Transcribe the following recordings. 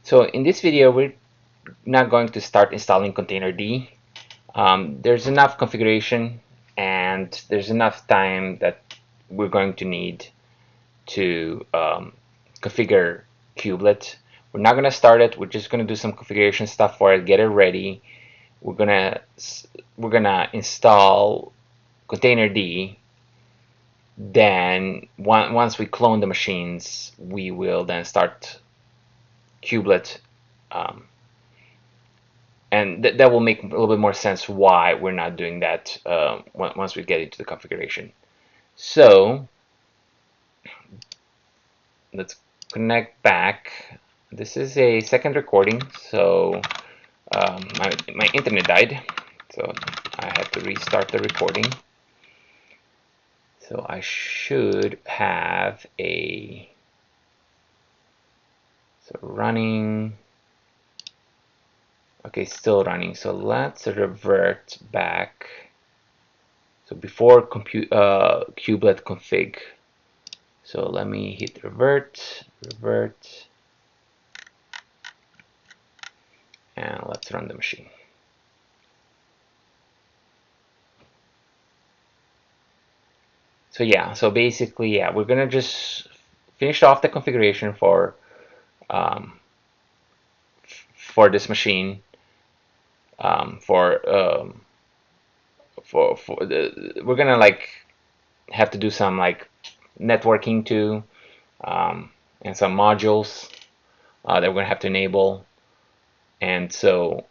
So in this video, we're not going to start installing containerd. There's enough configuration and there's enough time that we're going to need to configure Kubelet. We're not going to start it. We're just going to do some configuration stuff for it, get it ready. We're gonna install containerd. Then once we clone the machines, we will then start Kubelet, and that will make a little bit more sense why we're not doing that once we get into the configuration. So let's connect back. This is a second recording, so my internet died, so I had to restart the recording. So I should have running. Okay, still running. So let's revert back. So before kubelet config. So let me hit revert, and let's run the machine. So yeah, so basically, yeah, we're gonna just finish off the configuration for this machine. We're gonna have to do some networking too, and some modules that we're gonna have to enable, and so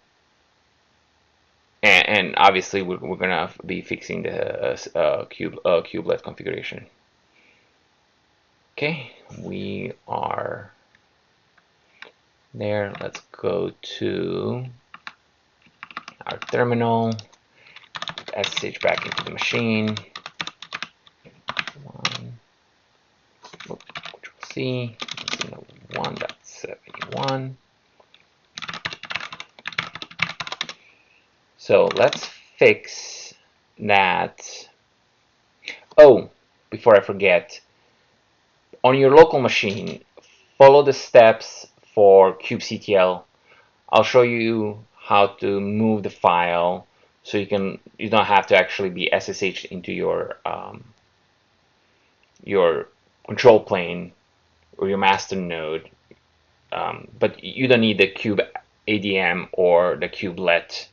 and obviously we're gonna be fixing the kubelet configuration. Okay, we are there. Let's go to our terminal, SSH back into the machine. Control-C, 1.71. So let's fix that. Oh, before I forget, on your local machine, follow the steps for kubectl. I'll show you how to move the file so you don't have to actually be SSH into your control plane or your master node, but you don't need the Kubeadm or the kubelet.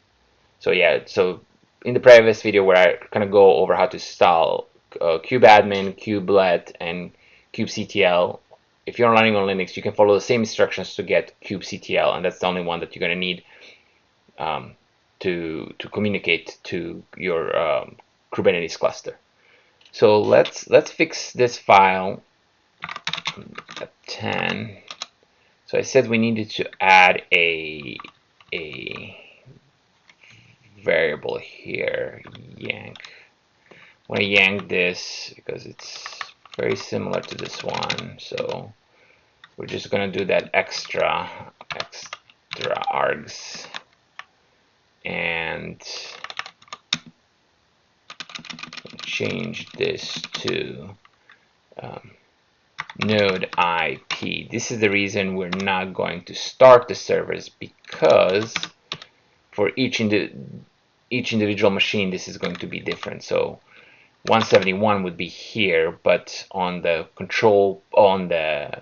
So yeah, so in the previous video where I kind of go over how to install Kubeadm, Kubelet, and kubectl, if you're running on Linux, you can follow the same instructions to get kubectl, and that's the only one that you're going to need to communicate to your Kubernetes cluster. So let's fix this file at 10. So I said we needed to add a variable here, yank. I want to yank this because it's very similar to this one. So we're just going to do that extra args and change this to node IP. This is the reason we're not going to start the servers, because for each individual machine this is going to be different. So 171 would be here, but on the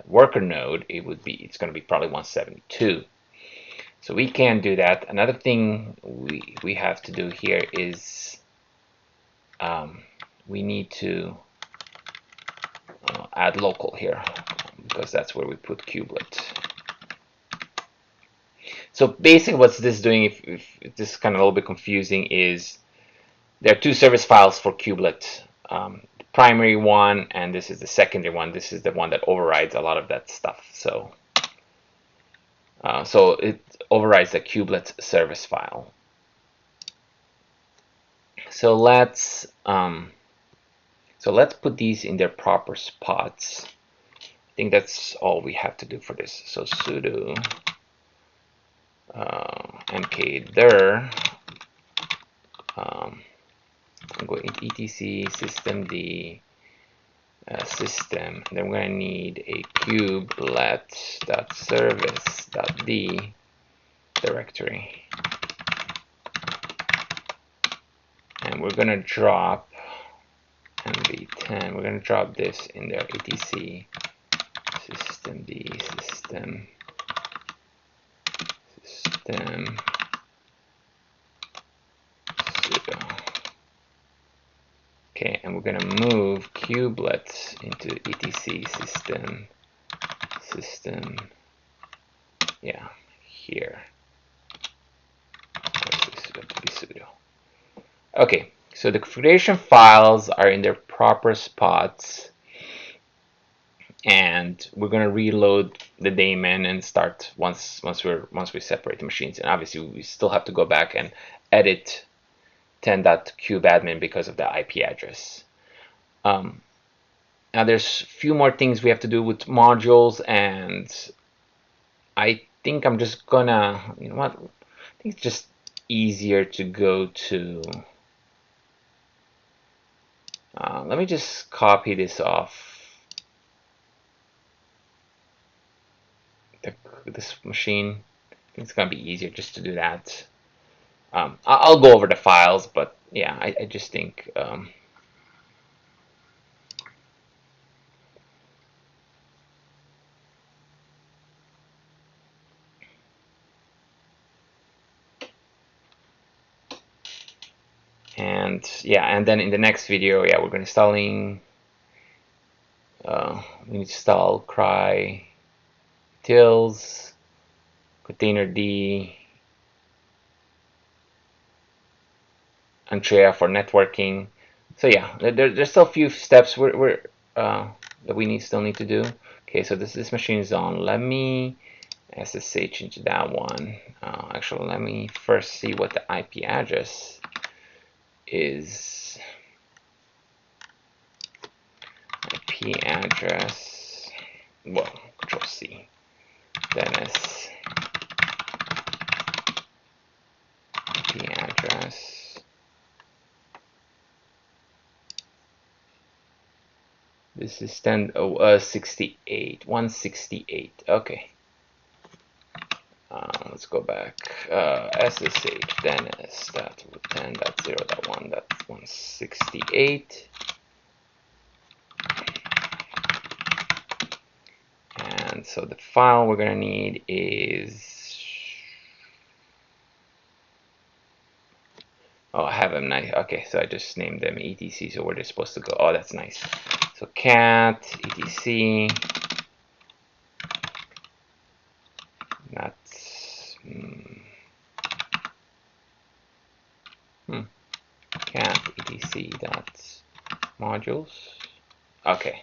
worker node it's going to be probably 172. So we can do that. Another thing we have to do here is we need to add local here, because that's where we put kubelet. So basically what's this doing, if this is kind of a little bit confusing, is there are two service files for kubelet. The primary one, and this is the secondary one. This is the one that overrides a lot of that stuff. So so it overrides the kubelet service file. So let's put these in their proper spots. I think that's all we have to do for this. So sudo mkdir go into etc systemd system. And then we're going to need a kubelet.service.d directory. And we're going to drop mv10. We're going to drop this in there, etc systemd system sudo. Okay, and we're going to move kubelet into etc system, yeah, here. This is going to be sudo. Okay, so the configuration files are in their proper spots, and we're going to reload the daemon and start once we separate the machines. And obviously we still have to go back and edit 10.kubeadmin because of the IP address. Now there's a few more things we have to do with modules, and I think I'm just gonna, you know what, I think it's just easier to go to, let me just copy this off this machine. I think it's gonna be easier just to do that. I'll go over the files, but yeah, I just think and yeah, and then in the next video, yeah, we're going to installing we install cry tills containerd Antrea for networking. So yeah, there's still a few steps that we still need to do. Okay, so this machine is on. Let me SSH into that one. Actually, let me first see what the IP address is. IP address, well, Control C, Dennis, IP address. This is 168. Okay. Let's go back. SSH Dennis.10.0.1.168. And so the file we're going to need is, oh, I have them nice. Okay, so I just named them etc, so where they're supposed to go. Oh, that's nice. So cat etc, that's cat etc dot modules. Okay,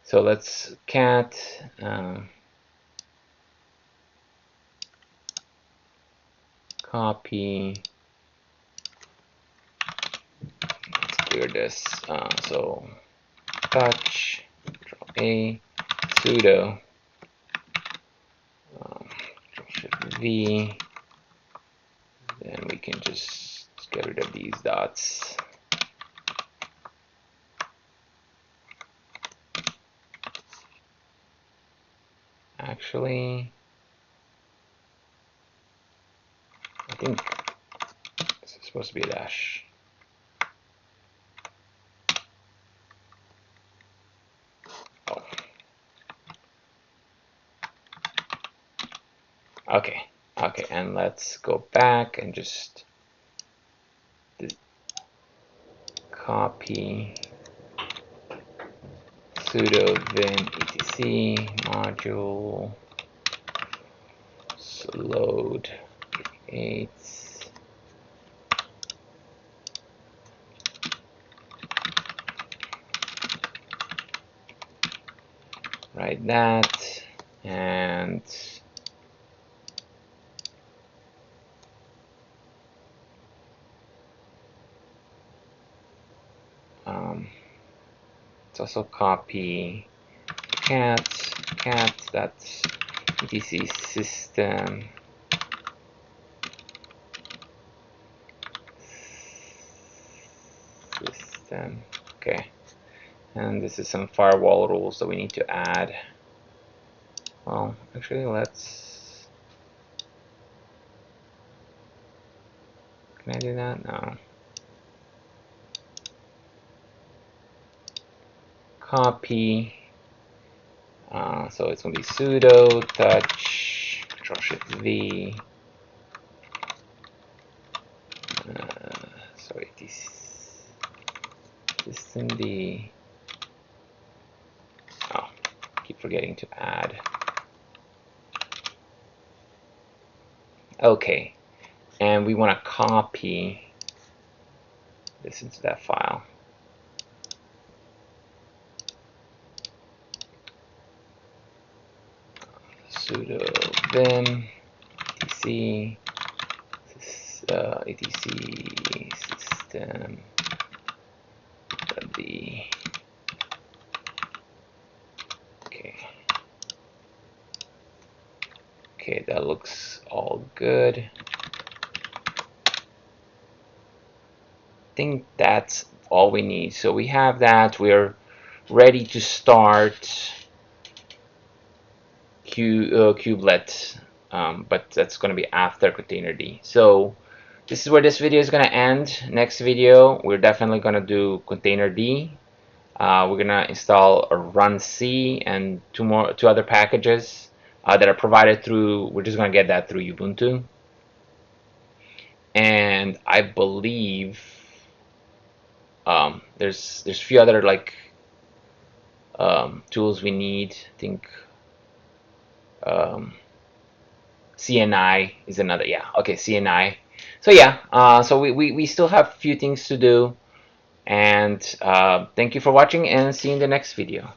so let's cat copy. Let's clear this. So touch Control A sudo Control V. Then we can just get rid of these dots. Actually, I think this is supposed to be a dash. Oh. Okay, and let's go back and just copy sudo vim etc module load 8. Write that, and let's also copy cat that's etc system okay, And this is some firewall rules that we need to add. Well, actually, let's... Can I do that? No. Copy. So it's going to be sudo touch Control-Shift-V. Sorry, this systemd. Oh, keep forgetting to add. Okay, and we want to copy this into that file. Sudo vim etc etc system d. Okay, that looks all good. I think that's all we need. So we have that. We're ready to start Kubelet, but that's going to be after containerd. So this is where this video is going to end. Next video, we're definitely going to do containerd. We're going to install a runc and two other packages that are provided through. We're just going to get that through Ubuntu. And I believe there's a few other like tools we need. I think CNI is another. Yeah, okay, CNI. So yeah, so we still have a few things to do. And thank you for watching, and see you in the next video.